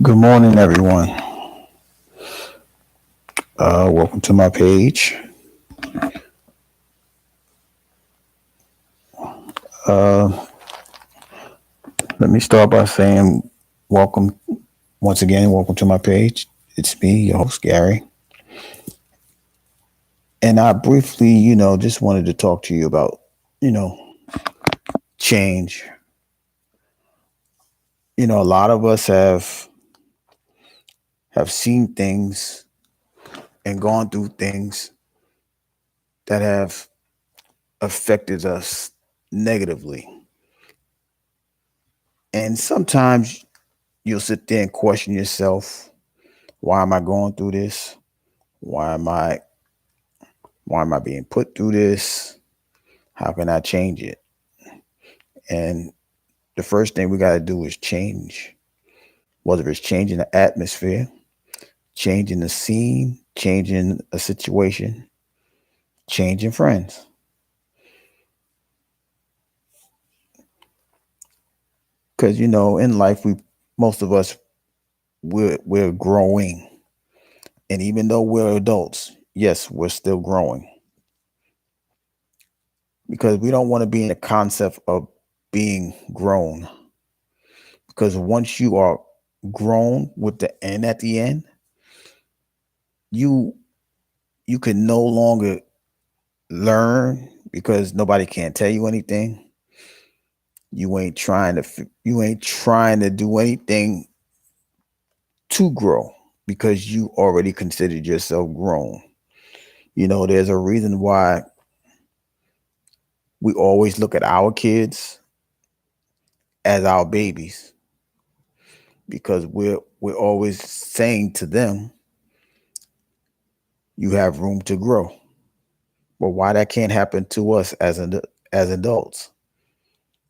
Good morning, everyone. Welcome to my page. Uh, Let me start by saying welcome once again. Welcome to my page. It's me, your host, Gary. And I briefly, just wanted to talk to you about, you know, change. A lot of us have seen things and gone through things that have affected us negatively. And sometimes you'll sit there and question yourself, why am I going through this? Why am I why am I being put through this? How can I change it? And the first thing we got to do is change, whether it's changing the atmosphere, changing the scene, changing a situation, changing friends. Because, in life, most of us, we're growing. And even though we're adults, yes, we're still growing because we don't want to be in the concept of being grown. Because once you are grown with the N at the end, you you can no longer learn because nobody can tell you anything. You ain't trying to do anything to grow because you already considered yourself grown. There's a reason why we always look at our kids as our babies because we're always saying to them, you have room to grow. But why that can't happen to us as adults?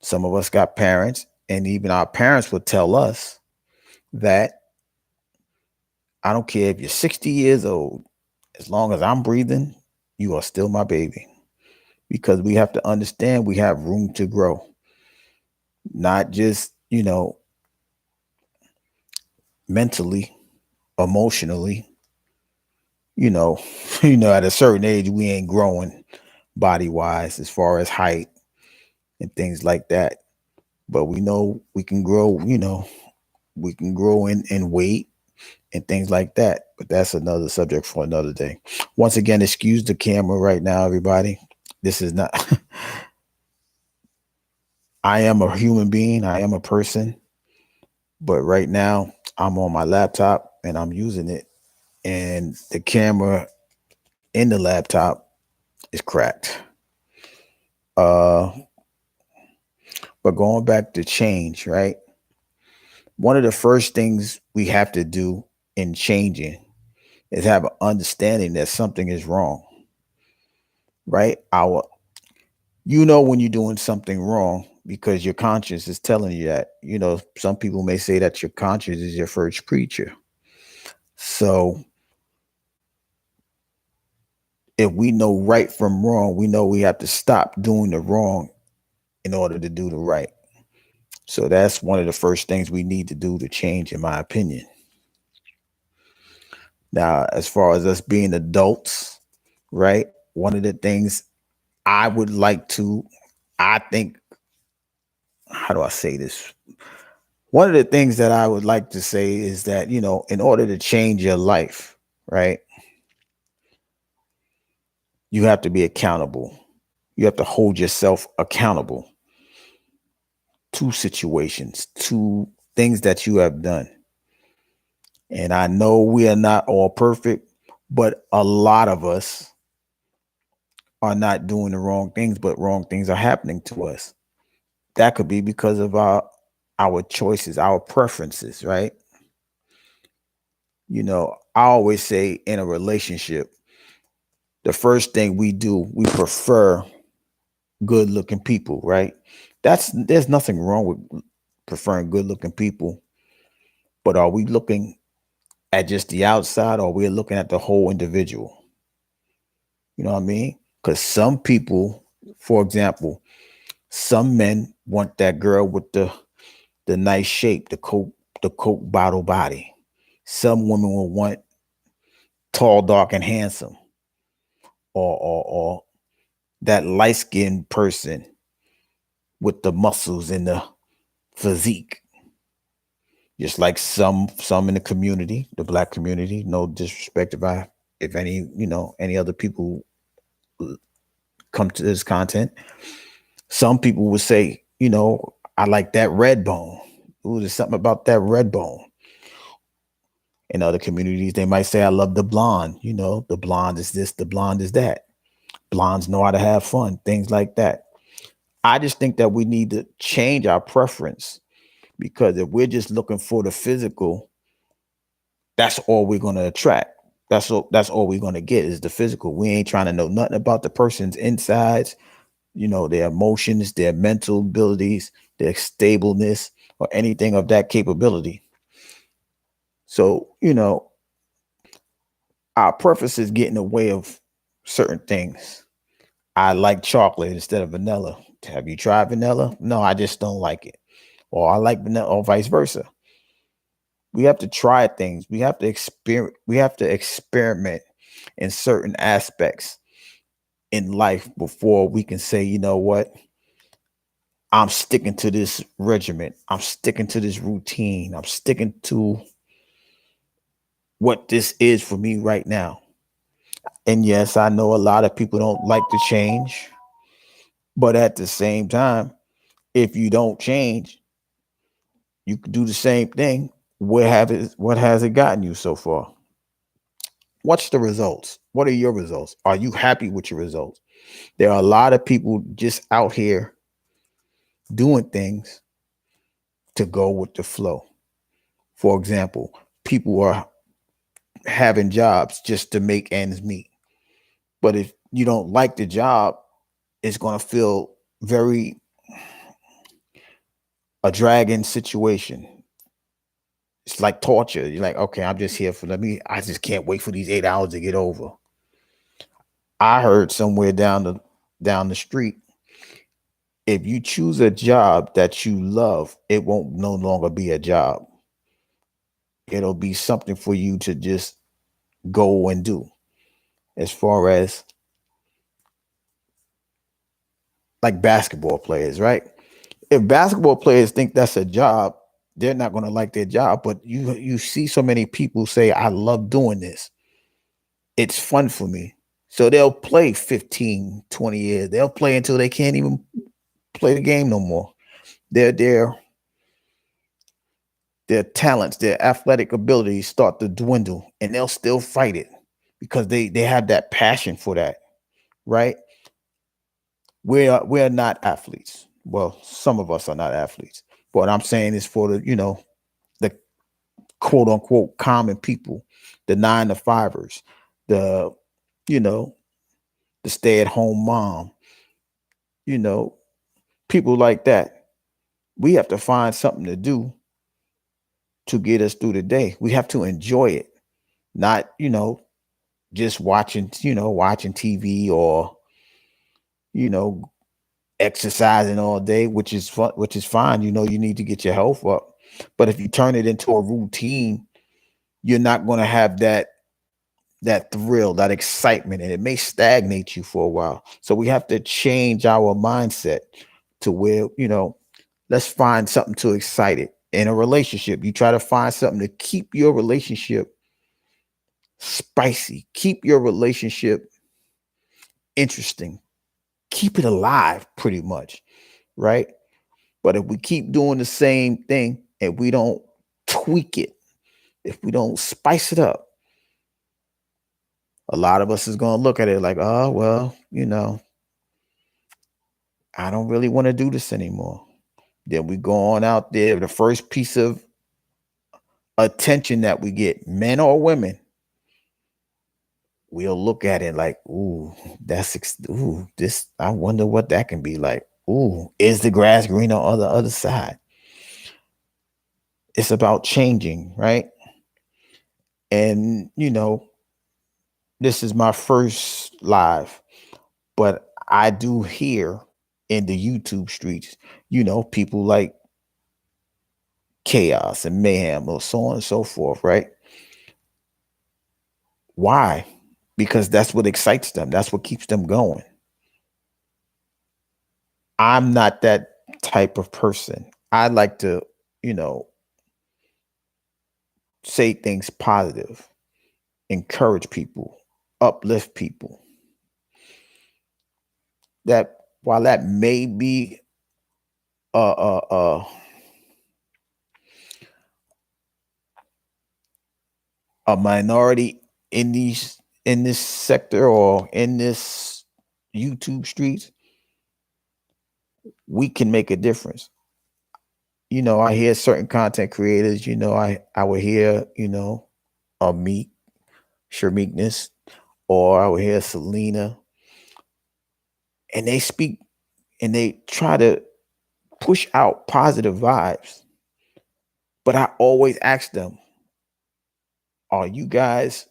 Some of us got parents, and even our parents would tell us that I don't care if you're 60 years old, as long as I'm breathing, you are still my baby. Because we have to understand we have room to grow, not just, mentally, emotionally, you know, at a certain age, we ain't growing body wise as far as height and things like that. But we know we can grow, we can grow in weight and things like that. But that's another subject for another day. Once again, excuse the camera right now, everybody. This is not, I am a human being, I am a person, but right now I'm on my laptop and I'm using it, and the camera in the laptop is cracked. Uh, but going back to change, right? One of the first things we have to do in changing is have an understanding that something is wrong, right? When you're doing something wrong because your conscience is telling you that. Some people may say that your conscience is your first preacher. So if we know right from wrong, we know we have to stop doing the wrong in order to do the right. So that's one of the first things we need to do to change, in my opinion. Now, as far as us being adults, right? One of the things I would like to, I think, how do I say this? One of the things that I would like to say is that, in order to change your life, right, you have to be accountable. You have to hold yourself accountable to situations, to things that you have done. And I know we are not all perfect, but a lot of us are not doing the wrong things, but wrong things are happening to us. That could be because of our choices, our preferences, right? I always say in a relationship, the first thing we do, we prefer good looking people, right? There's nothing wrong with preferring good looking people, but are we looking at just the outside, or we're looking at the whole individual? You know what I mean? Because some people, for example, some men want that girl with the nice shape, the coke bottle body. Some women will want tall, dark, and handsome, or that light skinned person with the muscles and the physique. Just like some in the community, the black community. No disrespect if any any other people come to this content. Some people would say, I like that red bone. Ooh, there's something about that red bone. In other communities, they might say, I love the blonde. The blonde is this, the blonde is that. Blondes know how to have fun, things like that. I just think that we need to change our preference, because if we're just looking for the physical, that's all we're going to attract. That's all we're going to get is the physical. We ain't trying to know nothing about the person's insides, their emotions, their mental abilities, their stableness, or anything of that capability. So, our preferences get in the way of certain things. I like chocolate instead of vanilla. Have you tried vanilla? No, I just don't like it. Or I like vanilla, or vice versa. We have to try things. We have to experiment in certain aspects in life before we can say, you know what? I'm sticking to this regiment. I'm sticking to this routine. I'm sticking to what this is for me right now. And yes, I know a lot of people don't like to change, but at the same time, if you don't change, you can do the same thing. What has it gotten you so far? What's the results? What are your results? Are you happy with your results? There are a lot of people just out here doing things to go with the flow. For example, people are having jobs just to make ends meet. But if you don't like the job, it's going to feel very a dragging situation. It's like torture. You're like, okay, I'm just here for I just can't wait for these 8 hours to get over. I heard somewhere down the street, if you choose a job that you love, it won't no longer be a job. It'll be something for you to just go and do. As far as like basketball players, right? If basketball players think that's a job, they're not going to like their job. But you see so many people say, I love doing this. It's fun for me. So they'll play 15, 20 years. They'll play until they can't even play the game no more. Their their talents, their athletic abilities start to dwindle, and they'll still fight it because they have that passion for that, right? We're not athletes. Well, some of us are not athletes. What I'm saying is for the quote unquote common people, the 9 to 5ers, the you know the stay at home mom, you know people like that. We have to find something to do to get us through the day. We have to enjoy it, not just watching TV, or you know exercising all day, which is fun, which is fine. You need to get your health up. But if you turn it into a routine, you're not going to have that thrill, that excitement, and it may stagnate you for a while. So we have to change our mindset to where, let's find something to excite it. In a relationship, you try to find something to keep your relationship spicy, keep your relationship interesting, keep it alive pretty much, right? But if we keep doing the same thing and we don't tweak it, if we don't spice it up, a lot of us is going to look at it like, oh, well, I don't really want to do this anymore. Then we go on out there. The first piece of attention that we get, men or women, we'll look at it like, ooh, ooh, this, I wonder what that can be like. Ooh, is the grass greener on the other side? It's about changing, right? And, this is my first live, But I do hear in the YouTube streets, people like chaos and mayhem or so on and so forth, right? Why? Because that's what excites them. That's what keeps them going. I'm not that type of person. I like to, you know, say things positive, encourage people, uplift people. That while that may be a a a, a minority in this sector or in this YouTube streets, we can make a difference. I hear certain content creators, I would hear, a Meek, Shermeekness, or I would hear Selena, and they speak and they try to push out positive vibes. But I always ask them, are you guys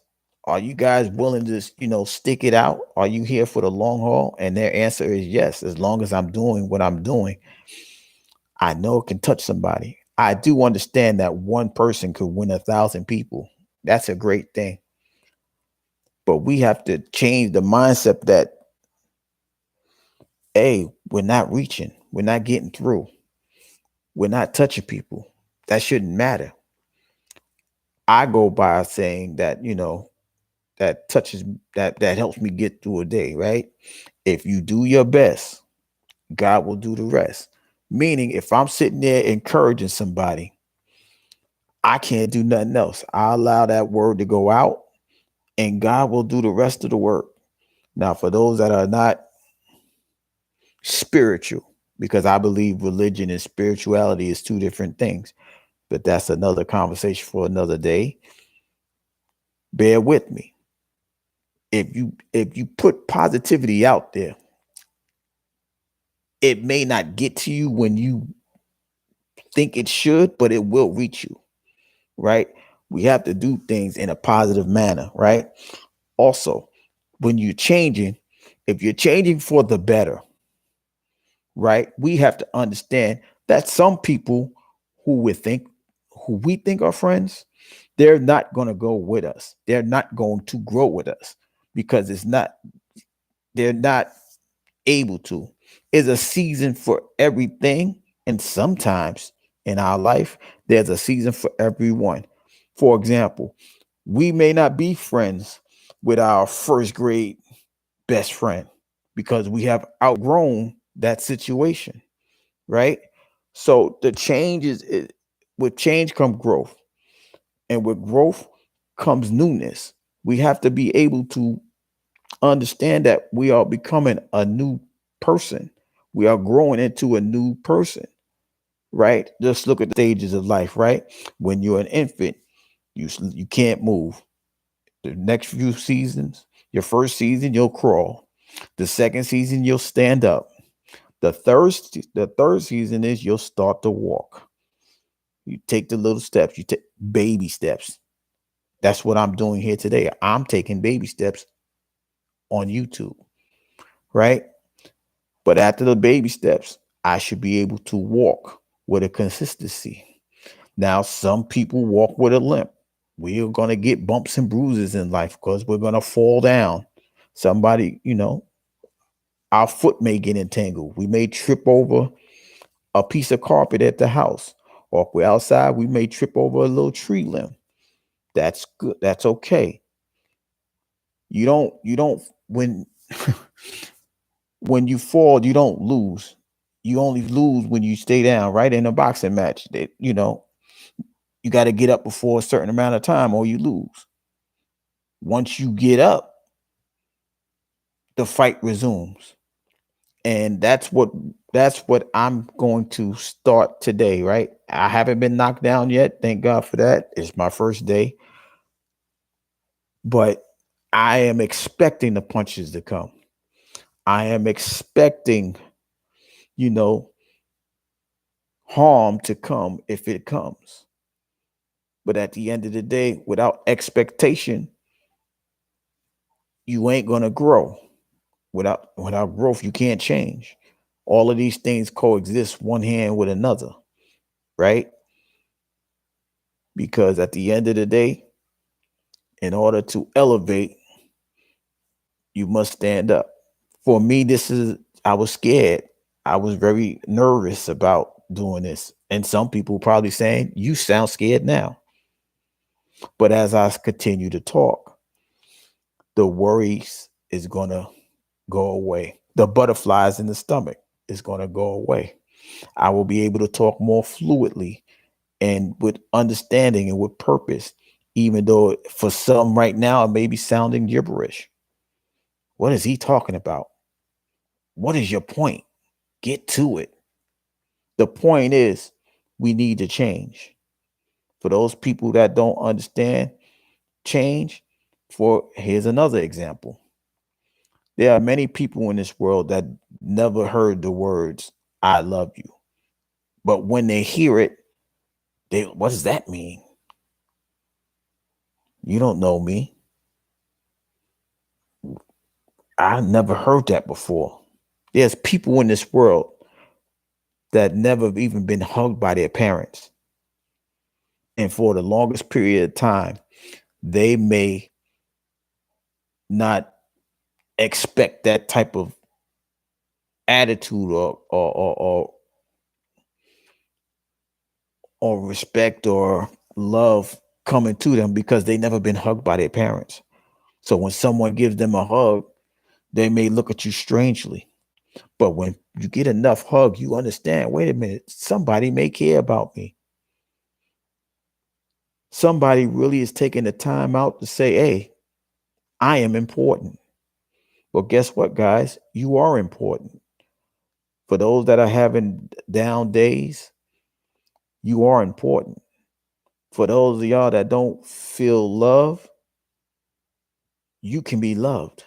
are you guys willing to, stick it out? Are you here for the long haul? And their answer is yes. As long as I'm doing what I'm doing, I know it can touch somebody. I do understand that one person could win 1,000 people. That's a great thing. But we have to change the mindset that, hey, we're not reaching, we're not getting through, we're not touching people. That shouldn't matter. I go by saying that, that touches that helps me get through a day, right? If you do your best, God will do the rest. Meaning, if I'm sitting there encouraging somebody, I can't do nothing else. I allow that word to go out, and God will do the rest of the work. Now, for those that are not spiritual, because I believe religion and spirituality is two different things, but that's another conversation for another day. Bear with me. If you put positivity out there, it may not get to you when you think it should, but it will reach you, right? We have to do things in a positive manner, right? Also, when you're changing, if you're changing for the better, right? We have to understand that some people who we think are friends, they're not going to go with us. They're not going to grow with us because they're not able to. It's a season for everything. And sometimes in our life, there's a season for everyone. For example, we may not be friends with our first grade best friend because we have outgrown that situation, right? So the change with change comes growth, and with growth comes newness. We have to be able to understand that we are becoming a new person. We are growing into a new person, right? Just look at the stages of life, right? When you're an infant, you can't move. The next few seasons, your first season you'll crawl. The second season you'll stand up. The third season is you'll start to walk. You take the little steps. You take baby steps. That's what I'm doing here today. I'm taking baby steps on YouTube, right? But after the baby steps, I should be able to walk with a consistency. Now, some people walk with a limp. We are going to get bumps and bruises in life because we're going to fall down. Somebody, our foot may get entangled. We may trip over a piece of carpet at the house. Or if we're outside, we may trip over a little tree limb. That's good. That's okay. You don't when when you fall, you don't lose. You only lose when you stay down, right? In a boxing match. You got to get up before a certain amount of time or you lose. Once you get up, the fight resumes. And that's what I'm going to start today, right? I haven't been knocked down yet. Thank God for that. It's my first day. But I am expecting the punches to come. I am expecting, you know, harm to come if it comes. But at the end of the day, without expectation, you ain't going to grow. Without growth, you can't change. All of these things coexist one hand with another, right? Because at the end of the day, in order to elevate, you must stand up. For me, I was scared. I was very nervous about doing this. And some people probably saying, you sound scared now. But as I continue to talk, the worries is going to go away. The butterflies in the stomach is going to go away. I will be able to talk more fluidly and with understanding and with purpose, even though for some right now it may be sounding gibberish. What is he talking about? What is your point? Get to it. The point is, we need to change. For those people that don't understand change, here's another example. There are many people in this world that never heard the words, I love you. But when they hear it, what does that mean? You don't know me. I never heard that before. There's people in this world that never even been hugged by their parents. And for the longest period of time, they may not expect that type of attitude or respect or love coming to them because they never been hugged by their parents. So when someone gives them a hug, they may look at you strangely. But when you get enough hug, you understand, wait a minute, somebody may care about me. Somebody really is taking the time out to say, hey, I am important. Well, guess what, guys? You are important. For those that are having down days, you are important. For those of y'all that don't feel love, you can be loved.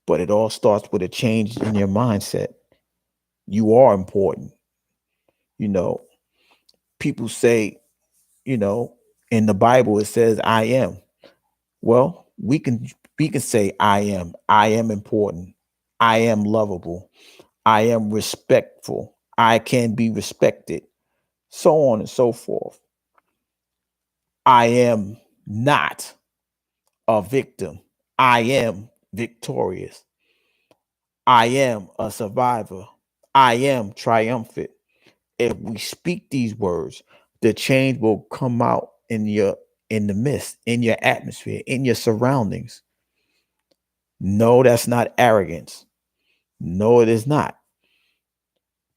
But it all starts with a change in your mindset. You are important. You know, people say, in the Bible it says I am. Well, we can say I am important. I am lovable. I am respectful. I can be respected. So on and so forth. I am not a victim. I am victorious. I am a survivor. I am triumphant. If we speak these words, the change will come out in the midst, in your atmosphere, in your surroundings. No, that's not arrogance. No, it is not.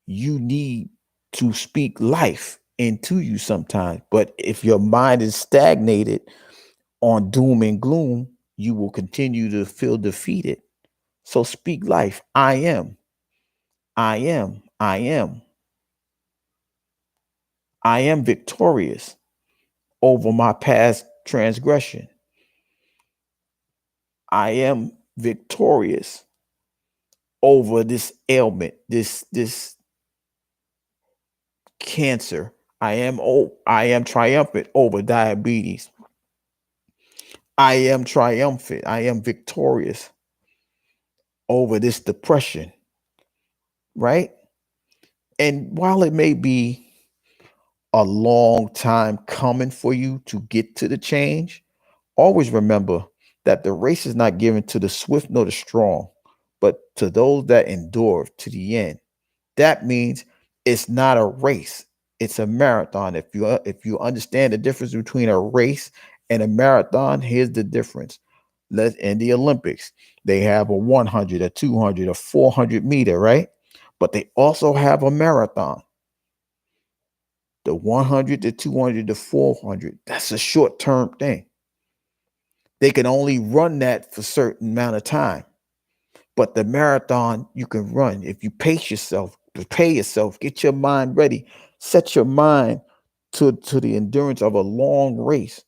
You need to speak life into you sometimes. But if your mind is stagnated on doom and gloom, you will continue to feel defeated. So speak life. I am. I am. I am. I am victorious over my past transgression. I am victorious over this ailment, this cancer. I am triumphant over diabetes. I am triumphant. I am victorious over this depression, right? And while it may be a long time coming for you to get to the change, always remember that the race is not given to the swift nor the strong, but to those that endure to the end. That means it's not a race, it's a marathon. If you understand the difference between a race and a marathon, here's the difference. In the Olympics, they have a 100, a 200, a 400-meter, right? But they also have a marathon. The 100, the 200, the 400, that's a short-term thing. They can only run that for a certain amount of time. But the marathon, you can run if you pace yourself, prepare yourself, get your mind ready, set your mind to the endurance of a long race.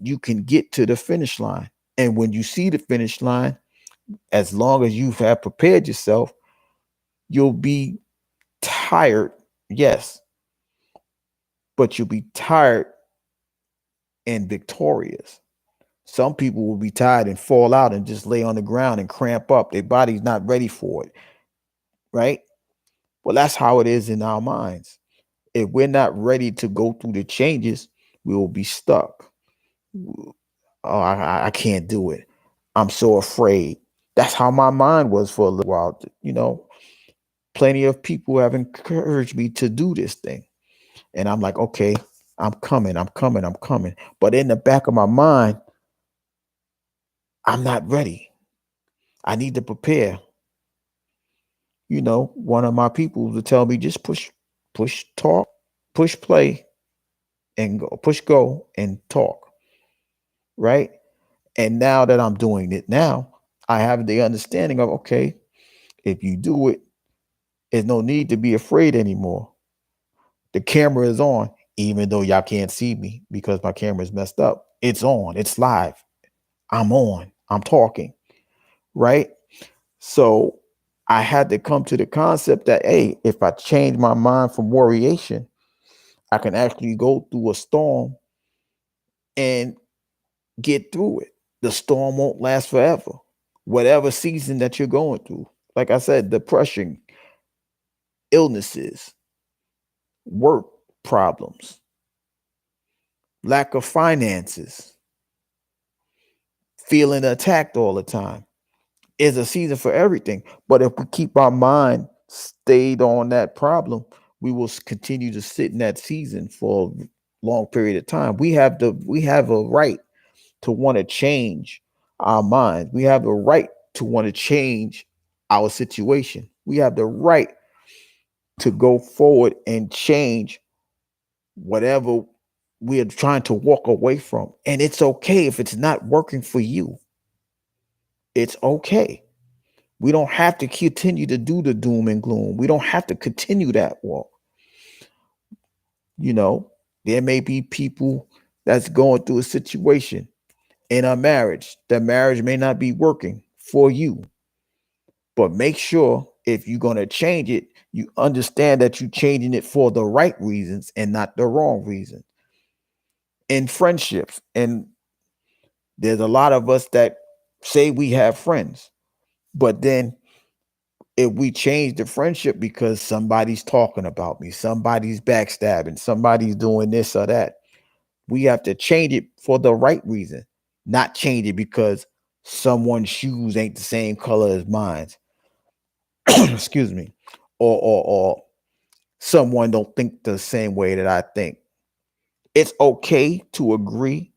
You can get to the finish line. And when you see the finish line, as long as you have prepared yourself, you'll be tired, yes, but you'll be tired and victorious. Some people will be tired and fall out and just lay on the ground and cramp up. Their body's not ready for it, right? Well, that's how it is in our minds. If we're not ready to go through the changes, we will be stuck. Oh, I can't do it. I'm so afraid. That's how my mind was for a little while. Plenty of people have encouraged me to do this thing. And I'm like, okay, I'm coming, I'm coming, I'm coming. But in the back of my mind, I'm not ready. I need to prepare. One of my people to tell me just push, talk, push play, and go, push go and talk. Right. And now that I'm doing it now, I have the understanding of, okay, if you do it, there's no need to be afraid anymore. The camera is on, even though y'all can't see me because my camera is messed up. It's on, it's live. I'm on, I'm talking. Right. So I had to come to the concept that, hey, if I change my mind from worryation, I can actually go through a storm and get through it. The storm won't last forever. Whatever season that you're going through, like I said, depression, illnesses, work problems, lack of finances, feeling attacked all the time is a season for everything. But if we keep our mind stayed on that problem, we will continue to sit in that season for a long period of time. We have a right to want to change our minds. We have a right to want to change our situation. We have the right to go forward and change whatever we are trying to walk away from. And it's okay if it's not working for you. It's okay. We don't have to continue to do the doom and gloom. We don't have to continue that walk. There may be people that's going through a situation in a marriage. The marriage may not be working for you, but make sure if you're going to change it, you understand that you're changing it for the right reasons and not the wrong reason. In friendships, and there's a lot of us that say we have friends, but then if we change the friendship because somebody's talking about me, somebody's backstabbing, somebody's doing this or that, we have to change it for the right reason, not change it because someone's shoes ain't the same color as mine. Excuse me. Or someone don't think the same way that I think. It's okay to agree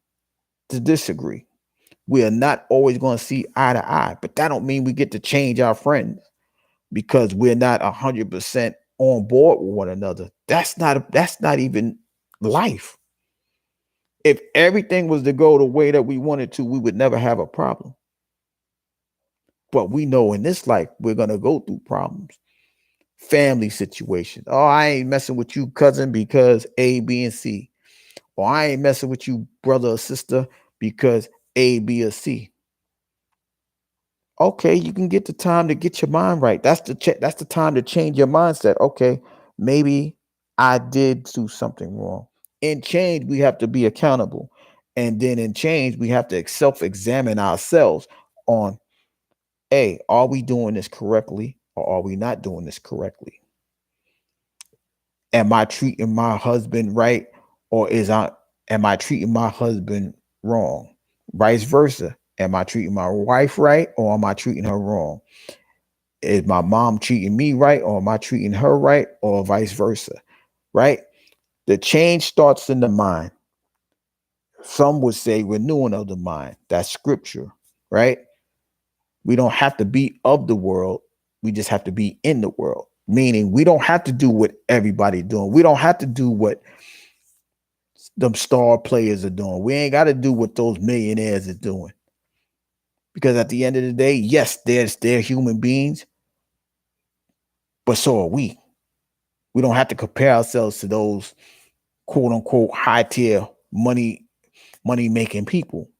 to disagree. We are not always going to see eye to eye, but that don't mean we get to change our friends because we're not 100% on board with one another. That's not even life. If everything was to go the way that we wanted to, we would never have a problem. But we know in this life, we're going to go through problems. Family situations. Oh, I ain't messing with you, cousin, because A, B, and C. Or I ain't messing with you, brother or sister, because A, B, or C. Okay, you can get the time to get your mind right. That's the time to change your mindset. Okay, maybe I did do something wrong. In change, we have to be accountable. And then in change, we have to self-examine ourselves on, hey, are we doing this correctly or are we not doing this correctly? Am I treating my husband right or am I treating my husband wrong? Vice versa. Am I treating my wife right or am I treating her wrong? Is my mom treating me right or am I treating her right or vice versa? Right? The change starts in the mind. Some would say renewing of the mind. That's scripture, right? We don't have to be of the world. We just have to be in the world. Meaning we don't have to do what everybody's doing. We don't have to do what them star players are doing. We ain't got to do what those millionaires are doing. Because at the end of the day, yes, they're human beings, but so are we. We don't have to compare ourselves to those quote unquote high tier money making people.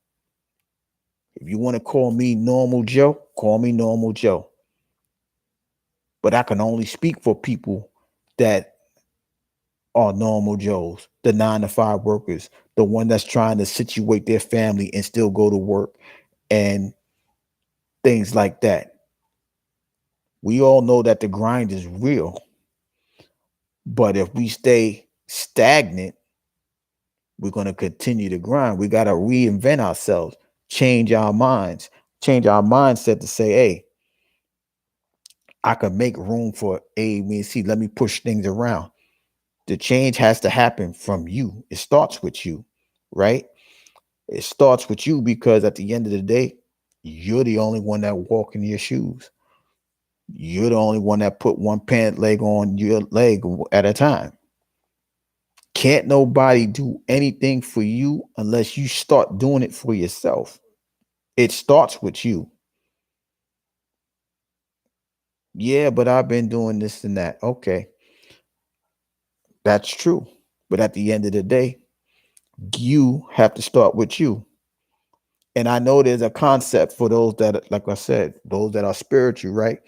If you want to call me normal Joe, call me normal Joe. But I can only speak for people that are normal Joes, the 9-to-5 workers, the one that's trying to situate their family and still go to work and things like that. We all know that the grind is real, but if we stay stagnant, we're going to continue to grind. We got to reinvent ourselves, change our minds, change our mindset to say, hey, I can make room for A, B, and C. Let me push things around. The change has to happen from you. It starts with you, right? It starts with you because at the end of the day, you're the only one that walk in your shoes. You're the only one that put one pant leg on your leg at a time. Can't nobody do anything for you unless you start doing it for yourself. It starts with you. Yeah, but I've been doing this and that. Okay, that's true. But at the end of the day, you have to start with you. And I know there's a concept for those that, like I said, those that are spiritual, right?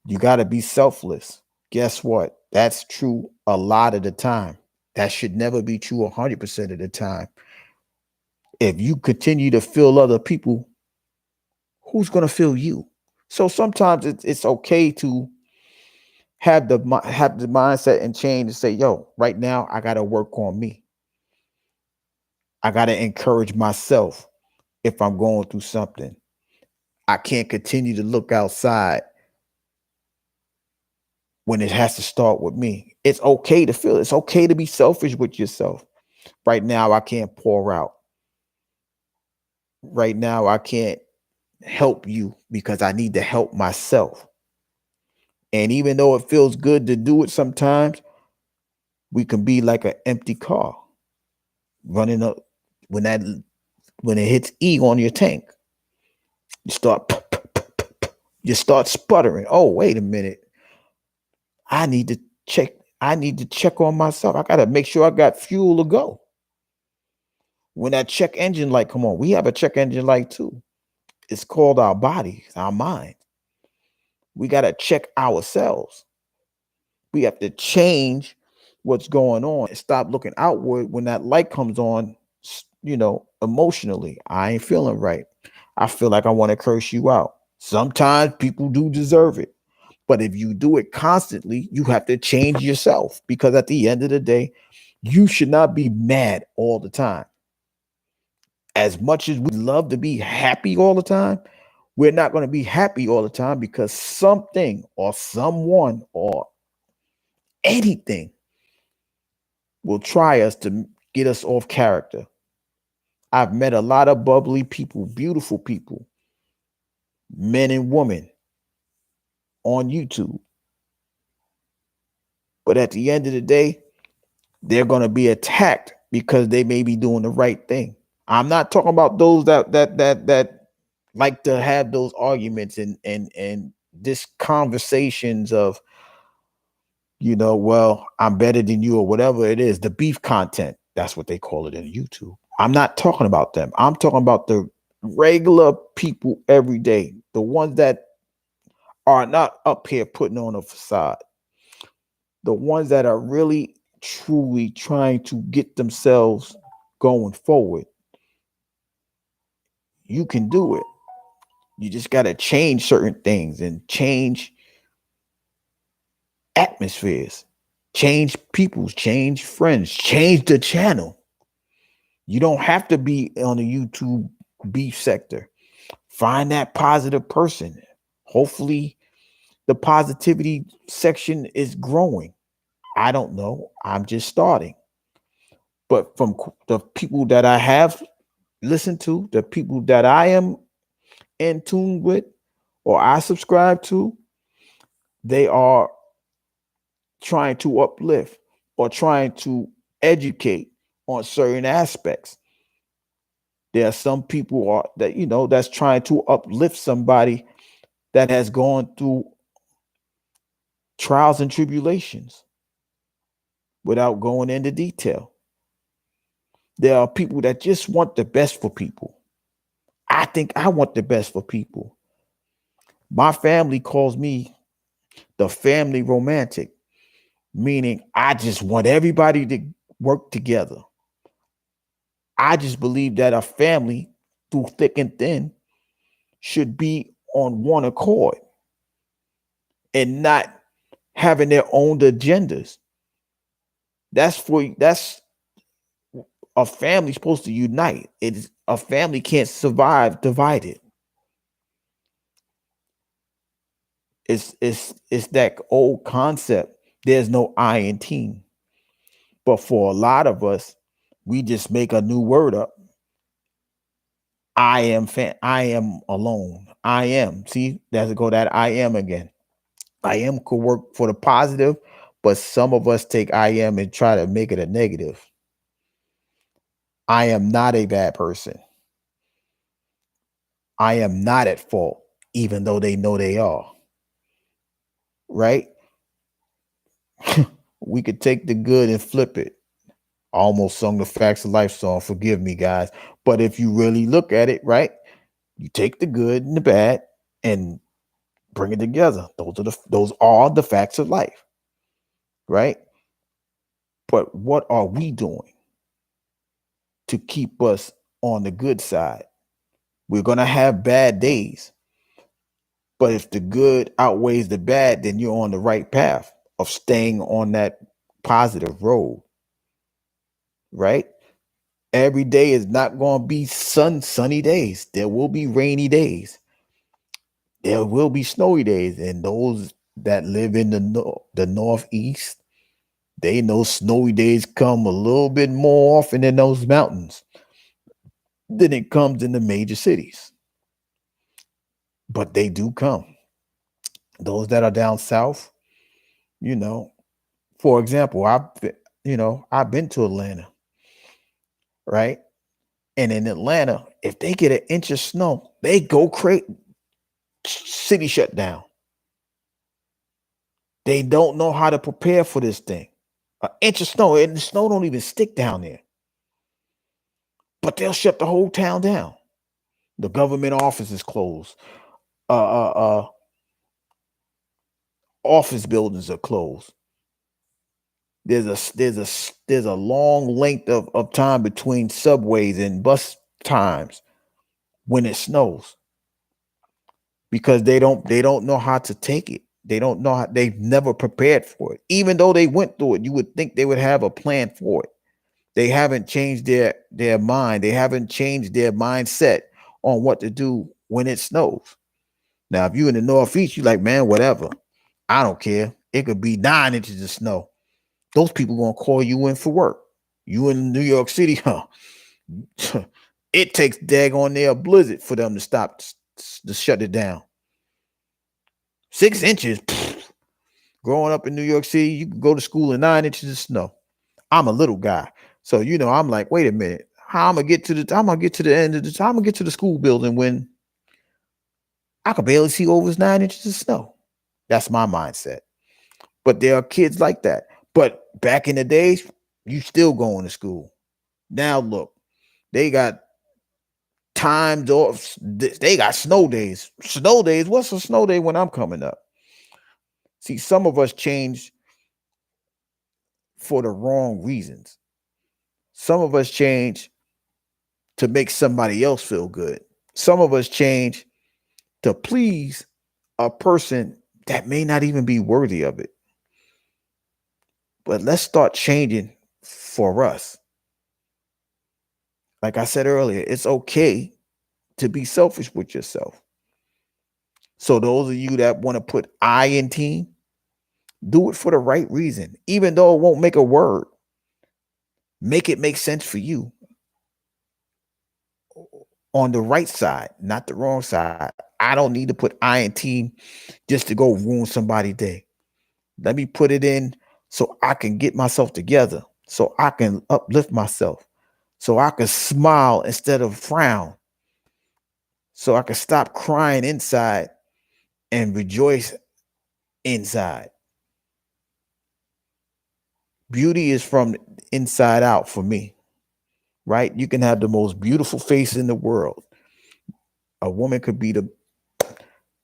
You got to be selfless. Guess what? That's true a lot of the time. That should never be true 100% of the time. If you continue to fill other people, who's going to fill you? So sometimes it's okay to have the mindset and change and say, yo, right now I got to work on me. I got to encourage myself if I'm going through something. I can't continue to look outside when it has to start with me. It's okay to feel it. It's okay to be selfish with yourself. Right now, I can't pour out. Right now, I can't help you because I need to help myself. And even though it feels good to do it sometimes, we can be like an empty car running up when that when it hits E on your tank. You start you start sputtering. Oh, wait a minute. I need to check. I need to check on myself. I got to make sure I got fuel to go. When that check engine light come on, we have a check engine light too. It's called our body, our mind. We got to check ourselves. We have to change what's going on and stop looking outward when that light comes on, emotionally. I ain't feeling right. I feel like I want to curse you out. Sometimes people do deserve it. But if you do it constantly, you have to change yourself because at the end of the day, you should not be mad all the time. As much as we love to be happy all the time, we're not going to be happy all the time because something or someone or anything will try us to get us off character. I've met a lot of bubbly people, beautiful people, men and women on YouTube. But at the end of the day, they're going to be attacked because they may be doing the right thing. I'm not talking about those that like to have those arguments and this conversations of, well, I'm better than you or whatever it is, the beef content. That's what they call it in YouTube. I'm not talking about them. I'm talking about the regular people every day, the ones that are not up here putting on a facade, the ones that are really truly trying to get themselves going forward. You can do it. You just got to change certain things and change atmospheres, change peoples, change friends, change the channel. You don't have to be on the YouTube beef sector. Find that positive person. Hopefully, the positivity section is growing. I don't know. I'm just starting. But from the people that I have listened to, the people that I am in tune with or I subscribe to, they are trying to uplift or trying to educate on certain aspects. There are some people that's trying to uplift somebody that has gone through trials and tribulations without going into detail. There are people that just want the best for people. I think I want the best for people. My family calls me the family romantic, meaning I just want everybody to work together. I just believe that a family, through thick and thin, should be on one accord and not having their own agendas. That's a family supposed to unite. It's a family can't survive divided. It's that old concept. There's no I in team. But for a lot of us, we just make a new word up. I am alone. I am. See, that's go that I am again. I am could work for the positive, but some of us take I am and try to make it a negative. I am not a bad person. I am not at fault, even though they know they are. Right? We could take the good and flip it. I almost sung the Facts of Life song. Forgive me, guys. But if you really look at it, right, you take the good and the bad and bring it together. Those are the facts of life, right? But what are we doing to keep us on the good side? We're gonna have bad days, but if the good outweighs the bad, then you're on the right path of staying on that positive road, right? Every day is not going to be sunny days. There will be rainy days. There will be snowy days, and those that live in the northeast, they know snowy days come a little bit more often in those mountains than it comes in the major cities. But they do come. Those that are down south, you know, for example, I've been to Atlanta, right? And in Atlanta, if they get an inch of snow, they go crazy. City shut down. They don't know how to prepare for this thing. An inch of snow, and the snow don't even stick down there. But they'll shut the whole town down. The government office is closed. Office buildings are closed. There's a long length of time between subways and bus times when it snows because they don't know how to take it. They don't know how, they've never prepared for it. Even though they went through it, you would think they would have a plan for it. They haven't changed their mind. They haven't changed their mindset on what to do when it snows. Now, if you in the Northeast, you like, man, whatever. I don't care. It could be 9 inches of snow. Those people gonna call you in for work. You in New York City, huh? It takes daggone near a blizzard for them to stop to shut it down. 6 inches. Pfft. Growing up in New York City, you can go to school in 9 inches of snow. I'm a little guy, so I'm like, wait a minute, how I'm gonna get to the end of the time? I'm gonna get to the school building when I could barely see over 9 inches of snow. That's my mindset. But there are kids like that. But back in the days, you still going to school. Now look, they got timed off. They got snow days. Snow days. What's a snow day when I'm coming up? See, some of us change for the wrong reasons. Some of us change to make somebody else feel good. Some of us change to please a person that may not even be worthy of it. But let's start changing for us. Like I said earlier, it's okay to be selfish with yourself. So those of you that want to put I in team, do it for the right reason. Even though it won't make a word, make it make sense for you on the right side, not the wrong side. I don't need to put I in team just to go ruin somebody's day. Let me put it in so I can get myself together, so I can uplift myself, so I can smile instead of frown, so I can stop crying inside and rejoice inside. Beauty is from inside out for me, right? You can have the most beautiful face in the world. A woman could be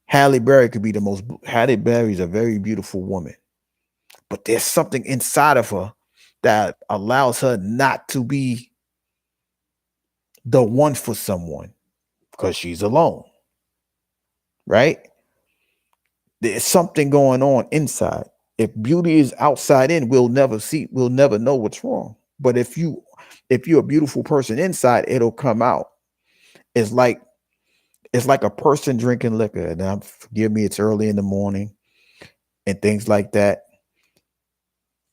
Halle Berry could be Halle Berry is a very beautiful woman, but there's something inside of her that allows her not to be the one for someone because she's alone, right? There's something going on inside. If beauty is outside in, we'll never know what's wrong. But if you're a beautiful person inside, it'll come out. It's like it's like a person drinking liquor. And now forgive me, it's early in the morning and things like that.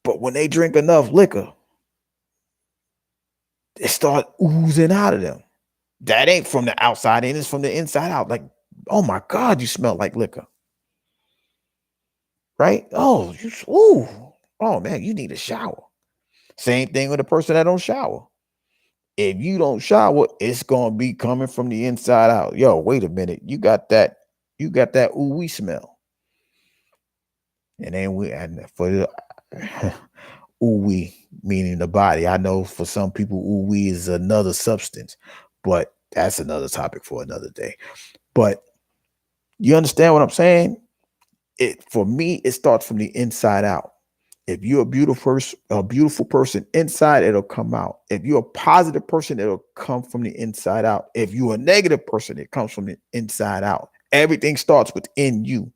But when they drink enough liquor, it start oozing out of them. That ain't from the outside in, it's from the inside out. Like, oh my God, you smell like liquor. Right? Oh, ooh. Oh man, you need a shower. Same thing with a person that don't shower. If you don't shower, it's gonna be coming from the inside out. Yo, wait a minute. You got that ooh wee smell. And then we and for the ooh wee, meaning the body. I know for some people, ooh wee is another substance, but that's another topic for another day. But you understand what I'm saying? It for me, it starts from the inside out. If you're a beautiful person inside, it'll come out. If you're a positive person, it'll come from the inside out. If you're a negative person, it comes from the inside out. Everything starts within you.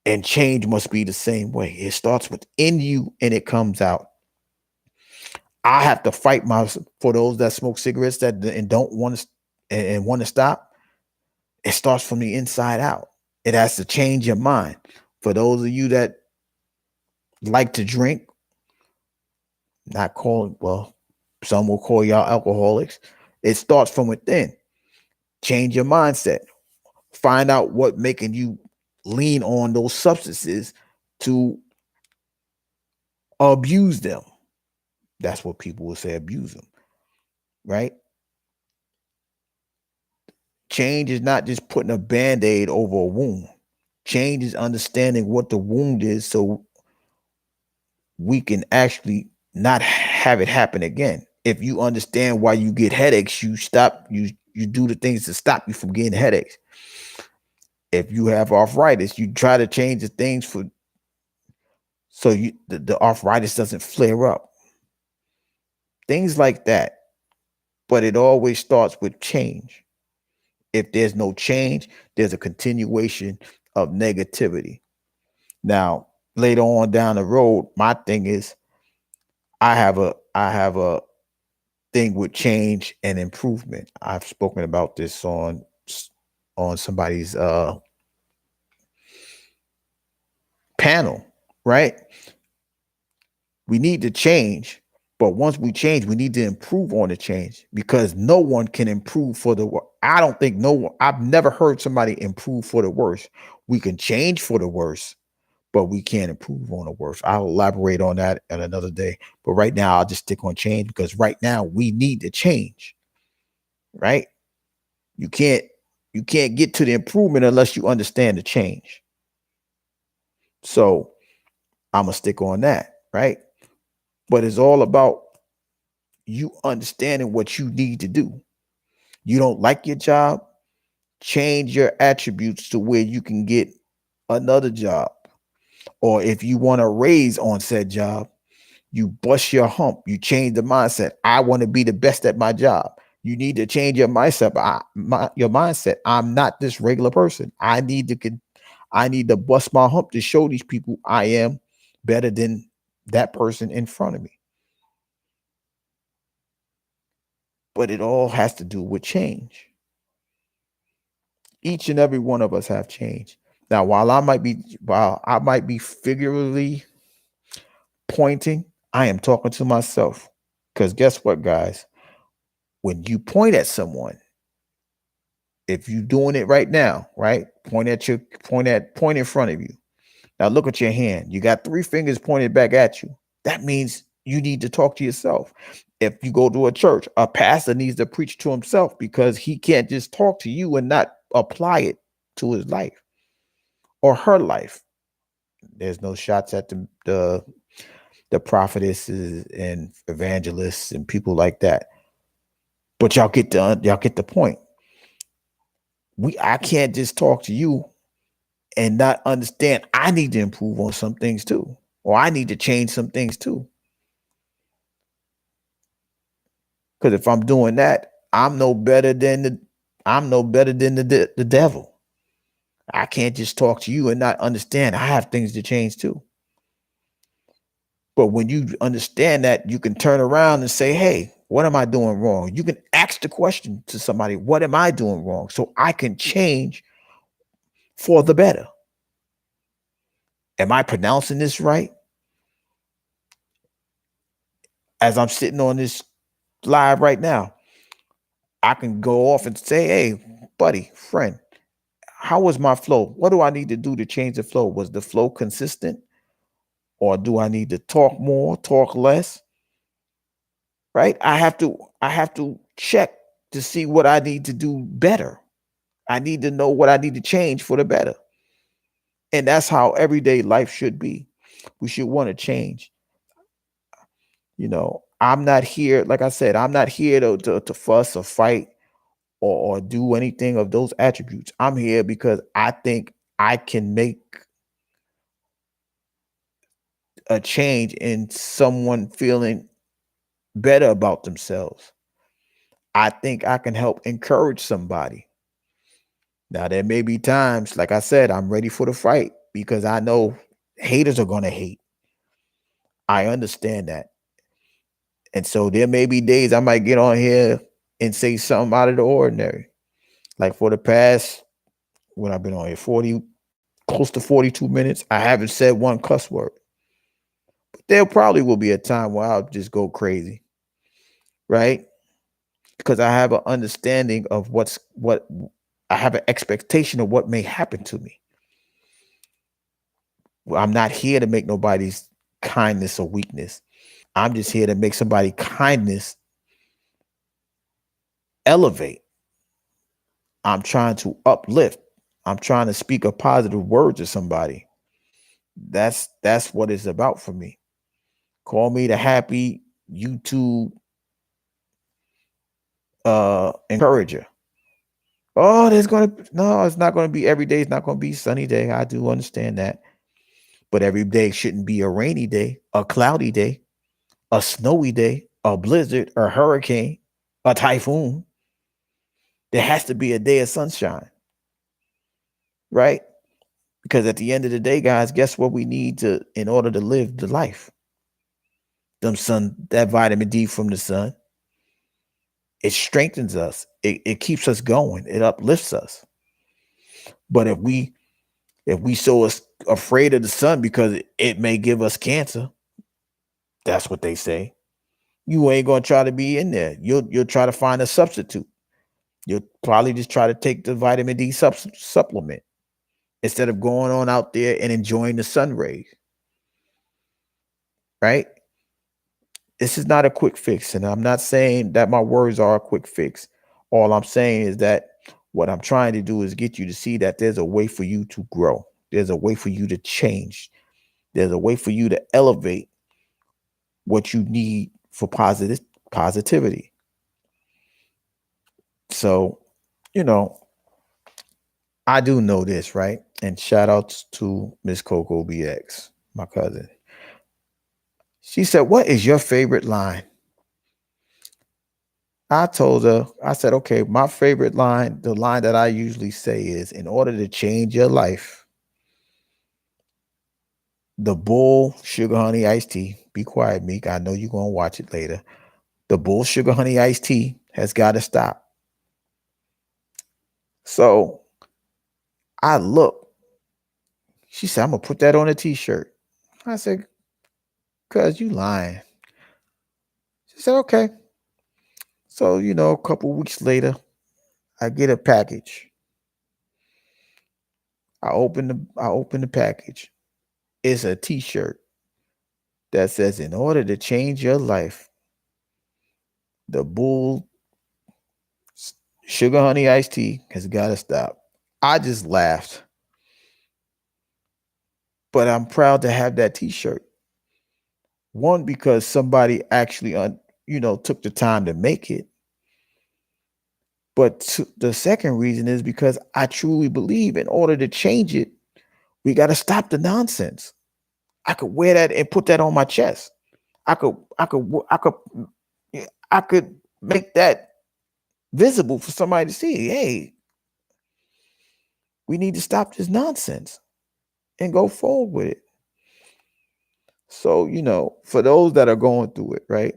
And change must be the same way. It starts within you and it comes out. I have to fight for those that smoke cigarettes and don't want to and want to stop. It starts from the inside out. It has to change your mind. For those of you that like to drink, not calling, well, some will call y'all alcoholics. It starts from within. Change your mindset. Find out what making you lean on those substances to abuse them. That's what people will say, abuse them, right? Change is not just putting a band-aid over a wound. Change is understanding what the wound is so we can actually not have it happen again. If you understand why you get headaches, you do the things to stop you from getting headaches. If you have arthritis, you try to change the things so the arthritis doesn't flare up. Things like that. But it always starts with change. If there's no change, there's a continuation of negativity. Now, later on down the road, my thing is I have a thing with change and improvement. I've spoken about this on somebody's panel, right? We need to change, but once we change, we need to improve on the change because no one can improve for the worse. I don't think no one, I've never heard somebody improve for the worse. We can change for the worse, but we can't improve on the worse. I'll elaborate on that at another day. But right now, I'll just stick on change because right now we need to change, right? You can't you can't get to the improvement unless you understand the change. So I'm gonna stick on that, right? But it's all about you understanding what you need to do. You don't like your job, change your attributes to where you can get another job. Or if you want a raise on said job, you bust your hump. You change the mindset. I want to be the best at my job. You need to change your mindset. Your mindset. I'm not this regular person. I need to bust my hump to show these people I am better than that person in front of me. But it all has to do with change. Each and every one of us have change. Now, while I might be figuratively pointing, I am talking to myself. Because guess what, guys? When you point at someone, if you're doing it right now, right? Point in front of you. Now look at your hand. You got three fingers pointed back at you. That means you need to talk to yourself. If you go to a church, a pastor needs to preach to himself because he can't just talk to you and not apply it to his life or her life. There's no shots at the prophetesses and evangelists and people like that. But y'all get the point. I can't just talk to you and not understand I need to improve on some things too, or I need to change some things too. Because if I'm doing that, I'm no better than the devil. I can't just talk to you and not understand. I have things to change too. But when you understand that, you can turn around and say, hey, what am I doing wrong? You can ask the question to somebody, what am I doing wrong? So I can change for the better. Am I pronouncing this right? As I'm sitting on this live right now, I can go off and say, hey, buddy, friend, how was my flow? What do I need to do to change the flow? Was the flow consistent? Or do I need to talk more, talk less? Right? I have to check to see what I need to do better. I need to know what I need to change for the better. And that's how everyday life should be. We should want to change. I'm not here, like I said, I'm not here to fuss or fight or do anything of those attributes. I'm here because I think I can make a change in someone feeling better about themselves. I think I can help encourage somebody. Now, there may be times, like I said, I'm ready for the fight because I know haters are going to hate. I understand that. And so there may be days I might get on here and say something out of the ordinary. Like for the past, when I've been on here, close to 42 minutes, I haven't said one cuss word. But there probably will be a time where I'll just go crazy, right? Because I have an understanding of what I have an expectation of what may happen to me. Well, I'm not here to make nobody's kindness or weakness. I'm just here to make somebody kindness elevate. I'm trying to uplift. I'm trying to speak a positive word to somebody. That's what it's about for me. Call me the happy YouTube encourager. Oh, no, it's not gonna be every day, it's not gonna be sunny day. I do understand that. But every day shouldn't be a rainy day, a cloudy day, a snowy day, a blizzard, a hurricane, a typhoon. There has to be a day of sunshine, right? Because at the end of the day, guys, guess what we need in order to live the life? That vitamin D from the sun. It strengthens us. It keeps us going. It uplifts us. But if we so afraid of the sun because it may give us cancer, that's what they say. You ain't gonna try to be in there. You'll try to find a substitute. You'll probably just try to take the vitamin D supplement instead of going on out there and enjoying the sun rays. Right? This is not a quick fix, and I'm not saying that my words are a quick fix. All I'm saying is that what I'm trying to do is get you to see that there's a way for you to grow. There's a way for you to change. There's a way for you to elevate what you need for positivity. So, you know, I do know this, right? And shout outs to Miss Coco BX, my cousin. She said, "What is your favorite line?" I told her, I said, okay, my favorite line, the line that I usually say is, in order to change your life, the Bull Sugar Honey Iced Tea, be quiet, Meek, I know you're going to watch it later. The Bull Sugar Honey Iced Tea has got to stop. So I look, she said, I'm going to put that on a t-shirt. I said, cuz you lying. She said, okay. So, a couple weeks later, I get a package. I open the package. It's a t-shirt that says, in order to change your life, the Bull Sugar Honey Iced Tea has got to stop. I just laughed. But I'm proud to have that t-shirt. One, because somebody actually, took the time to make it. But the second reason is because I truly believe in order to change it, we got to stop the nonsense. I could wear that and put that on my chest. I could, I could, I could, I could make that visible for somebody to see. Hey, we need to stop this nonsense and go forward with it. So, for those that are going through it, right?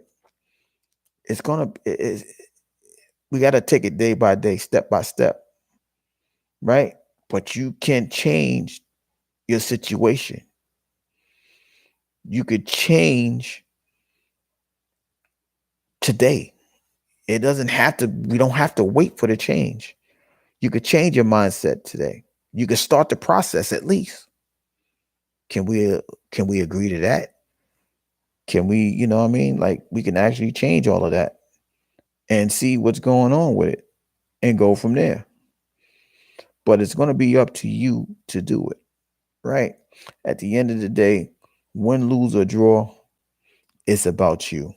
We got to take it day by day, step by step, right? But you can change your situation. You could change today. We don't have to wait for the change. You could change your mindset today. You could start the process at least. Can we agree to that? Can we, what I mean? Like, we can actually change all of that and see what's going on with it and go from there. But it's going to be up to you to do it, right? At the end of the day, win, lose, or draw, it's about you.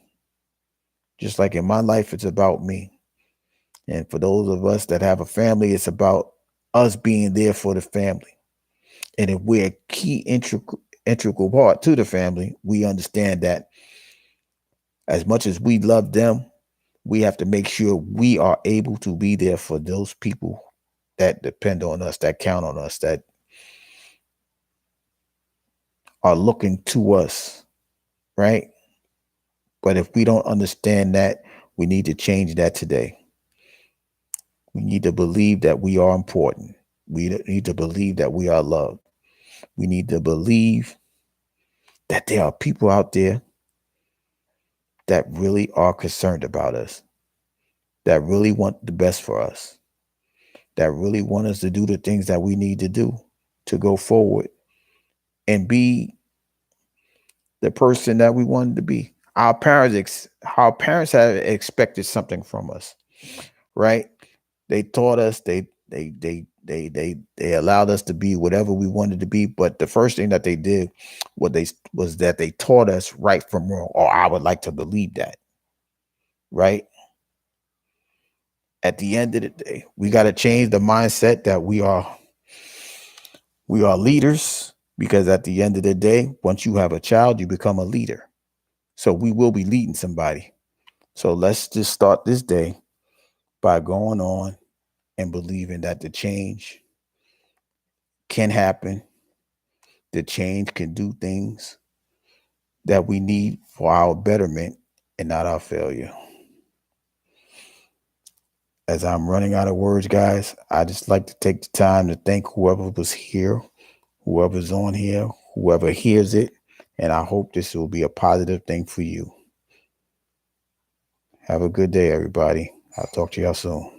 Just like in my life, it's about me. And for those of us that have a family, it's about us being there for the family. And if we're a key integral part to the family, we understand that as much as we love them, we have to make sure we are able to be there for those people that depend on us, that count on us, that are looking to us, right? But if we don't understand that, we need to change that today. We need to believe that we are important. We need to believe that we are loved. We need to believe that there are people out there that really are concerned about us, that really want the best for us, that really want us to do the things that we need to do to go forward and be the person that we wanted to be. Our parents have expected something from us, right? They taught us, they allowed us to be whatever we wanted to be. But the first thing that they did was that they taught us right from wrong, or I would like to believe that, right? At the end of the day, we got to change the mindset that we are leaders, because at the end of the day, once you have a child, you become a leader. So we will be leading somebody. So let's just start this day by going on and believing that the change can happen. The change can do things that we need for our betterment and not our failure. As I'm running out of words, guys, I just like to take the time to thank whoever was here, whoever's on here, whoever hears it, and I hope this will be a positive thing for you. Have a good day, everybody. I'll talk to y'all soon.